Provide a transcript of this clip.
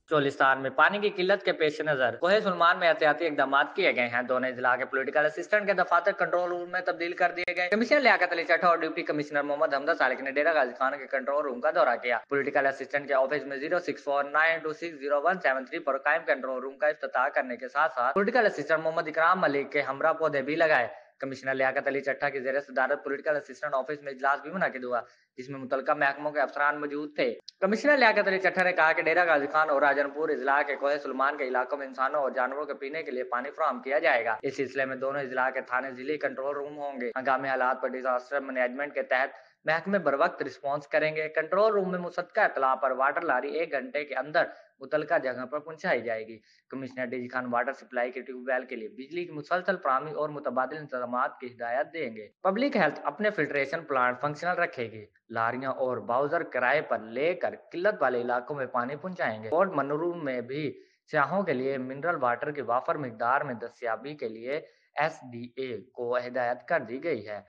चोलिस्तान में पानी की किल्लत के पेश नजर कोहे सुलमान में एहतियाती इकदाम किए गए हैं। दोनों जिला के पोलिटिकल असिस्टेंट के दफातर कंट्रोल रूम में तब्दील कर दिए गए। कमिश्नर लियाकत अली चट्टा और डिप्टी कमिश्नर मोहम्मद हमदा सालिक ने डेरा गाजी खान के कंट्रोल रूम का दौरा किया। पोलिटिकल असिस्टेंट के ऑफिस में 0649260173 पर कायम कंट्रोल रूम का इफ्तिताह करने के साथ साथ पोलिटिकल असिस्टेंट मोहम्मद इकराम मलिक के हमरा पौधे भी लगाए। कमिश्नर लियाकत अली चट्टा की जेर सदारत पोलिटिकल असिस्टेंट ऑफिस में इजलास भी मुनकिद हुआ, जिसमें मुतलका महकमों के अफसरान मौजूद थे। कमिश्नर लियाकत अली चट्टा ने कहा कि डेरा गाजी खान और राजनपुर इजला के कोहे सुलमान के इलाकों में इंसानों और जानवरों के पीने के लिए पानी फराहम किया जाएगा। इस सिलसिले में दोनों इजला के थाने जिले कंट्रोल रूम होंगे। हंगामी हालात पर डिजास्टर मैनेजमेंट के तहत महकमे बर वक्त रिस्पॉन्स करेंगे। कंट्रोल रूम में मुसद्दका इतला पर वाटर लारी 1 घंटे के अंदर मुतलका जगह पर पहुंचाई जाएगी। Commissioner DG Khan water supply के ट्यूबवेल के लिए बिजली की मुसलसल फराहमी और मुतबादिल इंतजाम की हिदायत देंगे। पब्लिक हेल्थ अपने फिल्ट्रेशन प्लांट फंक्शनल रखेगी। लारियां और बाउजर किराए पर लेकर किल्लत वाले इलाकों में पानी पहुंचाएंगे। और मनरू में भी सियाहों के लिए मिनरल वाटर की वाफर मिकदार में दस्तियाबी के लिए SDA को हिदायत कर दी गई है।